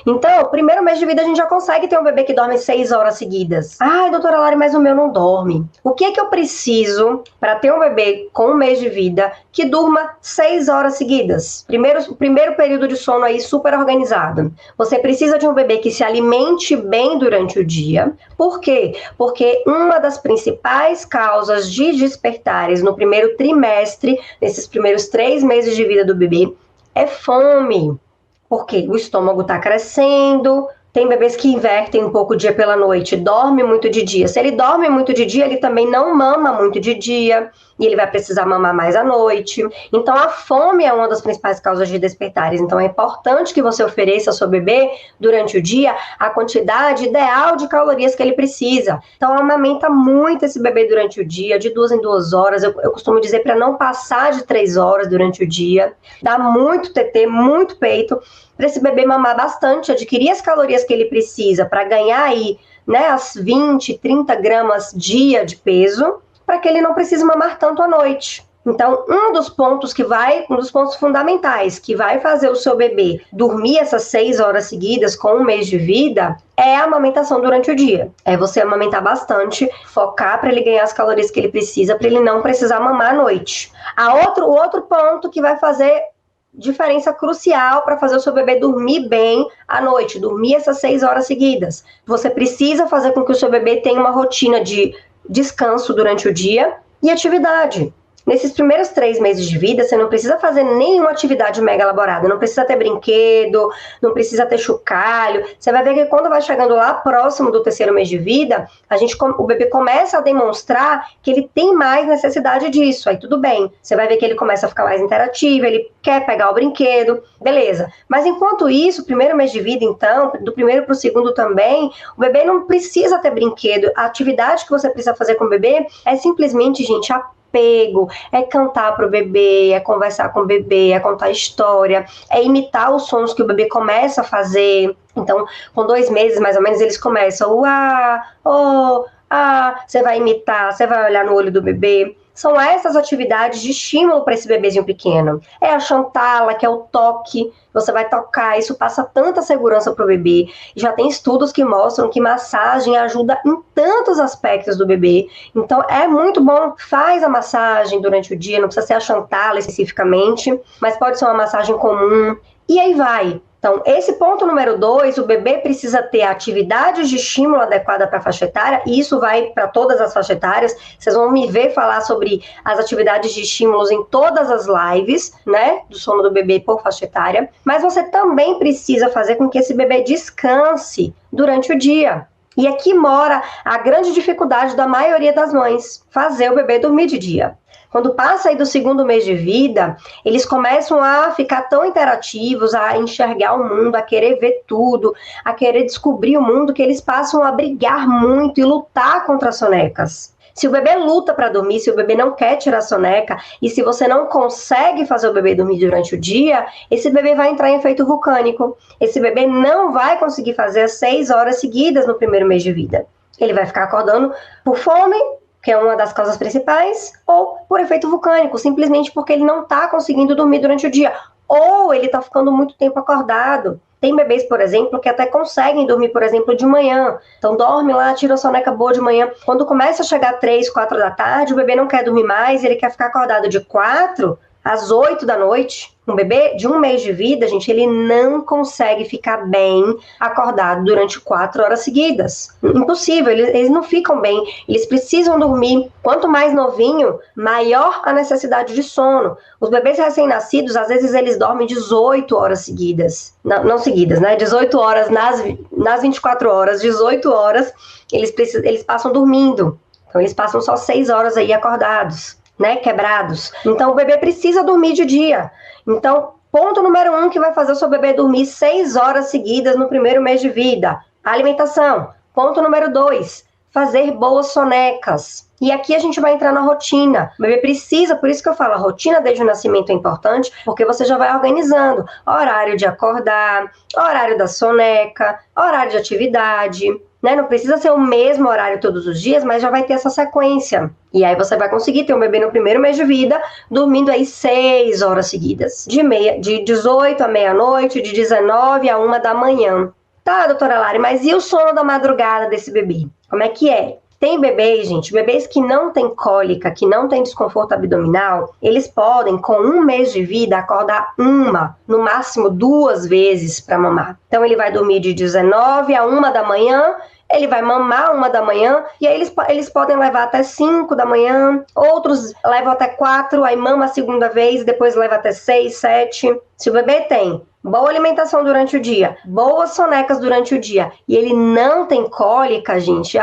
Então, primeiro mês de vida a gente já consegue ter um bebê que dorme 6 horas seguidas. Ai, doutora Lari, mas o meu não dorme. O que é que eu preciso para ter um bebê com um mês de vida que durma 6 horas seguidas? Primeiro período de sono aí super organizado. Você precisa de um bebê que se alimente bem durante o dia. Por quê? Porque uma das principais causas de despertares no primeiro trimestre, nesses primeiros 3 meses de vida do bebê, é fome. Porque o estômago está crescendo, tem bebês que invertem um pouco o dia pela noite, dorme muito de dia. Se ele dorme muito de dia, ele também não mama muito de dia, e ele vai precisar mamar mais à noite. Então, a fome é uma das principais causas de despertares. Então, é importante que você ofereça ao seu bebê, durante o dia, a quantidade ideal de calorias que ele precisa. Então, amamenta muito esse bebê durante o dia, de 2 em 2 horas. Eu costumo dizer para não passar de 3 horas durante o dia. Dá muito TT, muito peito, para esse bebê mamar bastante, adquirir as calorias que ele precisa para ganhar aí, né, as 20, 30 gramas dia de peso, para que ele não precise mamar tanto à noite. Então, um dos pontos fundamentais que vai fazer o seu bebê dormir essas 6 horas seguidas com um mês de vida é a amamentação durante o dia. É você amamentar bastante, focar para ele ganhar as calorias que ele precisa, para ele não precisar mamar à noite. O outro ponto que vai fazer diferença crucial para fazer o seu bebê dormir bem à noite, dormir essas 6 horas seguidas. Você precisa fazer com que o seu bebê tenha uma rotina de descanso durante o dia e atividade. Nesses primeiros 3 meses de vida, você não precisa fazer nenhuma atividade mega elaborada, não precisa ter brinquedo, não precisa ter chocalho. Você vai ver que quando vai chegando lá próximo do 3º mês de vida, o bebê começa a demonstrar que ele tem mais necessidade disso. Aí tudo bem, você vai ver que ele começa a ficar mais interativo, ele quer pegar o brinquedo, beleza. Mas enquanto isso, primeiro mês de vida, então, do primeiro para o segundo também, o bebê não precisa ter brinquedo. A atividade que você precisa fazer com o bebê é simplesmente, gente, apego, é cantar pro bebê, é conversar com o bebê, é contar história, é imitar os sons que o bebê começa a fazer. Então, com 2 meses, mais ou menos, eles começam, você vai imitar, você vai olhar no olho do bebê. São essas atividades de estímulo para esse bebezinho pequeno. É a chantala, que é o toque. Você vai tocar, isso passa tanta segurança para o bebê. Já tem estudos que mostram que massagem ajuda em tantos aspectos do bebê. Então, é muito bom. Faz a massagem durante o dia, não precisa ser a chantala especificamente, mas pode ser uma massagem comum. E aí vai. Então, esse ponto número 2, o bebê precisa ter atividades de estímulo adequada para a faixa etária, e isso vai para todas as faixas etárias. Vocês vão me ver falar sobre as atividades de estímulos em todas as lives, né, do sono do bebê por faixa etária, mas você também precisa fazer com que esse bebê descanse durante o dia. E aqui mora a grande dificuldade da maioria das mães, fazer o bebê dormir de dia. Quando passa aí do 2º mês de vida, eles começam a ficar tão interativos, a enxergar o mundo, a querer ver tudo, a querer descobrir o mundo, que eles passam a brigar muito e lutar contra as sonecas. Se o bebê luta para dormir, se o bebê não quer tirar a soneca, e se você não consegue fazer o bebê dormir durante o dia, esse bebê vai entrar em efeito vulcânico. Esse bebê não vai conseguir fazer as 6 horas seguidas no primeiro mês de vida. Ele vai ficar acordando por fome, que é uma das causas principais, ou por efeito vulcânico, simplesmente porque ele não está conseguindo dormir durante o dia, ou ele está ficando muito tempo acordado. Tem bebês, por exemplo, que até conseguem dormir, por exemplo, de manhã. Então dorme lá, tira a soneca boa de manhã. Quando começa a chegar 3, 4 da tarde, o bebê não quer dormir mais, ele quer ficar acordado de 4 às 8 da noite. Um bebê de 1 mês de vida, gente, ele não consegue ficar bem acordado durante 4 horas seguidas. Impossível, eles não ficam bem. Eles precisam dormir. Quanto mais novinho, maior a necessidade de sono. Os bebês recém-nascidos, às vezes, eles dormem 18 horas seguidas. Não seguidas, né? 18 horas nas 24 horas, 18 horas, eles passam dormindo. Então, eles passam só 6 horas aí acordados, né, quebrados. Então, o bebê precisa dormir de dia. Então, ponto número 1 que vai fazer o seu bebê dormir 6 horas seguidas no primeiro mês de vida, alimentação. Ponto número 2, fazer boas sonecas. E aqui a gente vai entrar na rotina. O bebê precisa, por isso que eu falo, a rotina desde o nascimento é importante, porque você já vai organizando horário de acordar, horário da soneca, horário de atividade, né? Não precisa ser o mesmo horário todos os dias, mas já vai ter essa sequência. E aí você vai conseguir ter um bebê no primeiro mês de vida, dormindo aí 6 horas seguidas, de 18 à meia-noite, de 19 a 1 da manhã. Tá, doutora Lari, mas e o sono da madrugada desse bebê? Como é que é? Tem bebês, gente, bebês que não têm cólica, que não têm desconforto abdominal, eles podem, com 1 mês de vida, acordar no máximo 2 vezes para mamar. Então, ele vai dormir de 19 a 1 da manhã, ele vai mamar 1 da manhã, e aí eles podem levar até 5 da manhã, outros levam até 4, aí mama a segunda vez, depois leva até 6, 7. Se o bebê tem boa alimentação durante o dia, boas sonecas durante o dia, e ele não tem cólica, gente,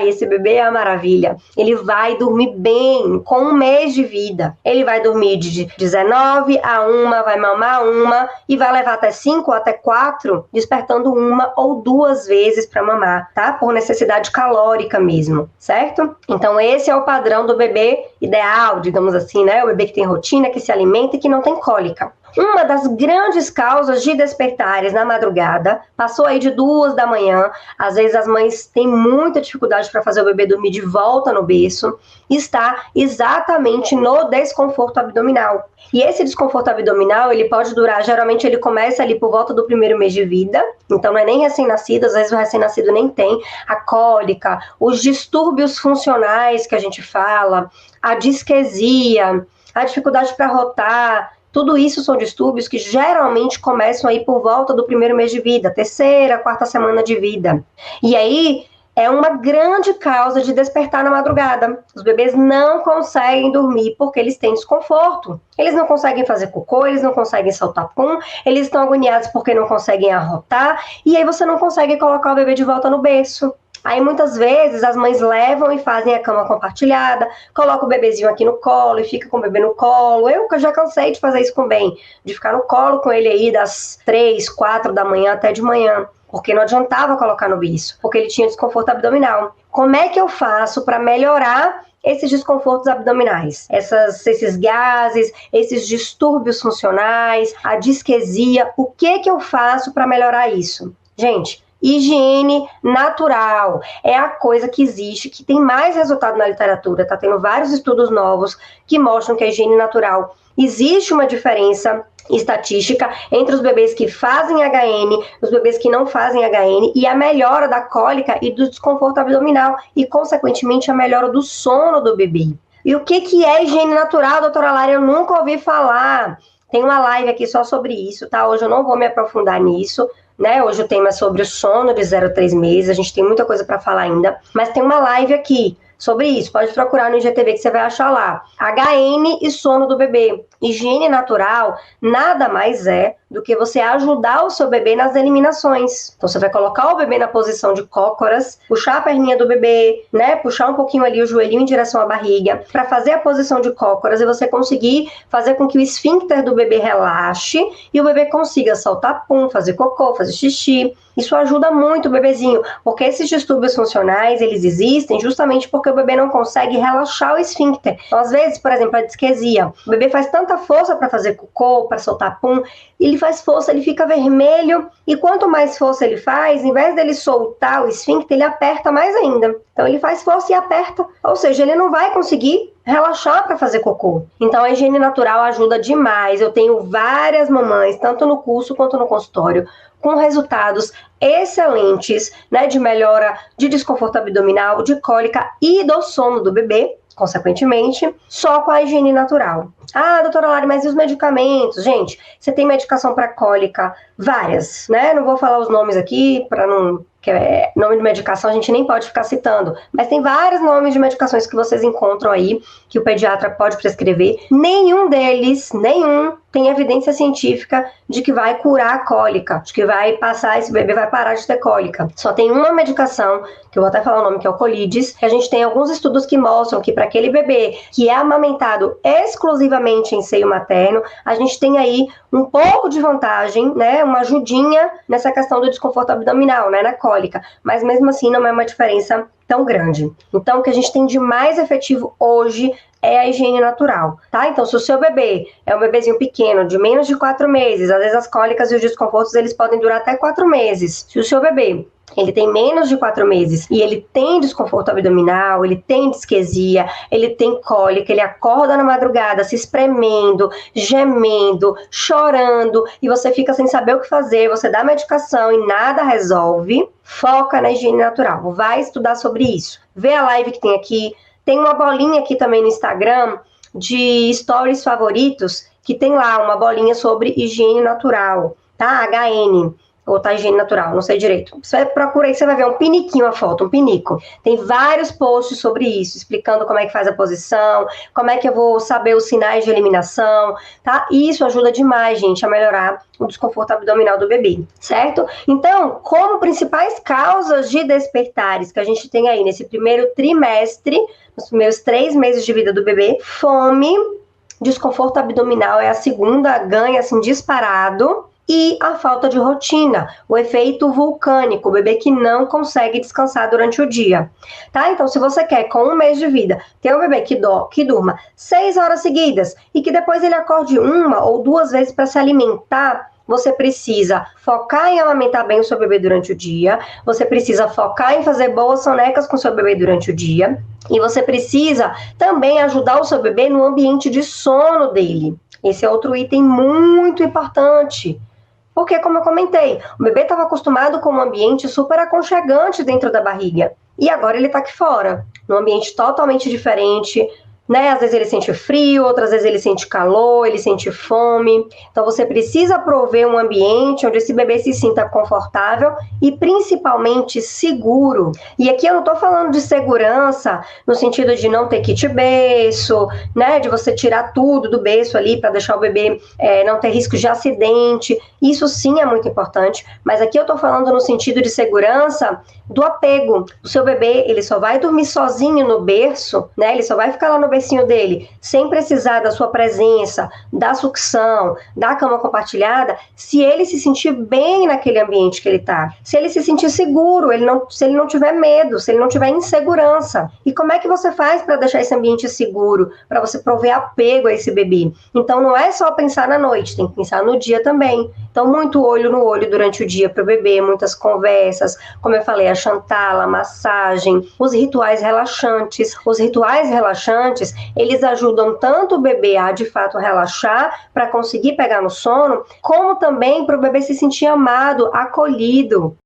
esse bebê é a maravilha. Ele vai dormir bem, com 1 mês de vida. Ele vai dormir de 19 a 1, vai mamar 1, e vai levar até 5 ou até 4, despertando 1 ou 2 vezes para mamar, tá? Por necessidade calórica mesmo, certo? Então esse é o padrão do bebê ideal, digamos assim, né? O bebê que tem rotina, que se alimenta e que não tem cólica. Uma das grandes causas de despertares na madrugada, passou aí de 2 da manhã, às vezes as mães têm muita dificuldade para fazer o bebê dormir de volta no berço, está exatamente no desconforto abdominal. E esse desconforto abdominal, ele pode durar, geralmente ele começa ali por volta do 1º mês de vida, então não é nem recém-nascido, às vezes o recém-nascido nem tem, a cólica, os distúrbios funcionais que a gente fala, a disquesia, a dificuldade para rotar. Tudo isso são distúrbios que geralmente começam aí por volta do 1º mês de vida, 3ª, 4ª semana de vida. E aí é uma grande causa de despertar na madrugada. Os bebês não conseguem dormir porque eles têm desconforto. Eles não conseguem fazer cocô, eles não conseguem soltar pum, eles estão agoniados porque não conseguem arrotar, e aí você não consegue colocar o bebê de volta no berço. Aí muitas vezes as mães levam e fazem a cama compartilhada, colocam o bebezinho aqui no colo e fica com o bebê no colo. Eu já cansei de fazer isso com o Ben, de ficar no colo com ele aí das 3, 4 da manhã até de manhã, porque não adiantava colocar no berço, porque ele tinha desconforto abdominal. Como é que eu faço para melhorar esses desconfortos abdominais, esses gases, esses distúrbios funcionais, a disquesia? O que eu faço para melhorar isso? Gente, higiene natural é a coisa que existe, que tem mais resultado na literatura, tá tendo vários estudos novos que mostram que a higiene natural, existe uma diferença estatística entre os bebês que fazem HN, os bebês que não fazem HN, e a melhora da cólica e do desconforto abdominal, e consequentemente a melhora do sono do bebê. E o que é higiene natural, doutora Lara? Eu nunca ouvi falar. Tem uma live aqui só sobre isso, tá? Hoje eu não vou me aprofundar nisso, né? Hoje o tema é sobre o sono de 0 a 3 meses, a gente tem muita coisa para falar ainda, mas tem uma live aqui sobre isso, pode procurar no IGTV que você vai achar lá. HN e sono do bebê. Higiene natural nada mais é do que você ajudar o seu bebê nas eliminações. Então você vai colocar o bebê na posição de cócoras, puxar a perninha do bebê, né? Puxar um pouquinho ali o joelhinho em direção à barriga, para fazer a posição de cócoras e você conseguir fazer com que o esfíncter do bebê relaxe e o bebê consiga soltar pum, fazer cocô, fazer xixi. Isso ajuda muito o bebezinho, porque esses distúrbios funcionais, eles existem justamente porque o bebê não consegue relaxar o esfíncter. Então, às vezes, por exemplo, a disquesia, o bebê faz tanta força para fazer cocô, para soltar pum, ele faz força, ele fica vermelho, e quanto mais força ele faz, em vez dele soltar o esfíncter, ele aperta mais ainda. Então ele faz força e aperta, ou seja, ele não vai conseguir relaxar para fazer cocô. Então a higiene natural ajuda demais. Eu tenho várias mamães, tanto no curso quanto no consultório, com resultados excelentes, né, de melhora de desconforto abdominal, de cólica e do sono do bebê, consequentemente, só com a higiene natural. Ah, doutora Lari, mas e os medicamentos? Gente, você tem medicação para cólica, várias, né? Não vou falar os nomes aqui para não... nome de medicação a gente nem pode ficar citando, mas tem vários nomes de medicações que vocês encontram aí, que o pediatra pode prescrever. Nenhum deles, tem evidência científica de que vai curar a cólica, de que vai passar, esse bebê vai parar de ter cólica. Só tem uma medicação, que eu vou até falar o nome, que é o Colidis, que a gente tem alguns estudos que mostram que para aquele bebê que é amamentado exclusivamente em seio materno, a gente tem aí um pouco de vantagem, né, uma ajudinha nessa questão do desconforto abdominal, né, na cólica, mas mesmo assim não é uma diferença tão grande. Então, o que a gente tem de mais efetivo hoje é a higiene natural, tá? Então, se o seu bebê é um bebezinho pequeno, de menos de 4 meses, às vezes as cólicas e os desconfortos, eles podem durar até 4 meses. Se o seu bebê ele tem menos de 4 meses e ele tem desconforto abdominal, ele tem disquesia, ele tem cólica, ele acorda na madrugada se espremendo, gemendo, chorando e você fica sem saber o que fazer, você dá medicação e nada resolve, foca na higiene natural, vai estudar sobre isso. Vê a live que tem aqui, tem uma bolinha aqui também no Instagram de stories favoritos, que tem lá uma bolinha sobre higiene natural, tá? HN. Ou tá higiene natural, não sei direito. Você procura aí, você vai ver um piniquinho a foto, um pinico. Tem vários posts sobre isso, explicando como é que faz a posição, como é que eu vou saber os sinais de eliminação, tá? E isso ajuda demais, gente, a melhorar o desconforto abdominal do bebê, certo? Então, como principais causas de despertares que a gente tem aí nesse primeiro trimestre, nos primeiros 3 meses de vida do bebê, fome, desconforto abdominal é a segunda, ganha assim disparado, e a falta de rotina, o efeito vulcânico, o bebê que não consegue descansar durante o dia, tá? Então, se você quer, com 1 mês de vida, ter um bebê que durma 6 horas seguidas e que depois ele acorde 1 ou 2 vezes para se alimentar, você precisa focar em amamentar bem o seu bebê durante o dia, você precisa focar em fazer boas sonecas com o seu bebê durante o dia, e você precisa também ajudar o seu bebê no ambiente de sono dele. Esse é outro item muito importante. Porque, como eu comentei, o bebê estava acostumado com um ambiente super aconchegante dentro da barriga. E agora ele está aqui fora, num ambiente totalmente diferente, né? Às vezes ele sente frio, outras vezes ele sente calor, ele sente fome. Então você precisa prover um ambiente onde esse bebê se sinta confortável e principalmente seguro. E aqui eu não estou falando de segurança no sentido de não ter kit berço, né? De você tirar tudo do berço ali para deixar o bebê não ter risco de acidente. Isso sim é muito importante, mas aqui eu estou falando no sentido de segurança do apego. O seu bebê, ele só vai dormir sozinho no berço, né? Ele só vai ficar lá no bercinho dele, sem precisar da sua presença, da sucção, da cama compartilhada, se ele se sentir bem naquele ambiente que ele está. Se ele se sentir seguro, se ele não tiver medo, se ele não tiver insegurança. E como é que você faz para deixar esse ambiente seguro, para você prover apego a esse bebê? Então não é só pensar na noite, tem que pensar no dia também. Então, muito olho no olho durante o dia para o bebê, muitas conversas, como eu falei, a chantala, a massagem, os rituais relaxantes. Os rituais relaxantes, eles ajudam tanto o bebê a, de fato, relaxar para conseguir pegar no sono, como também para o bebê se sentir amado, acolhido.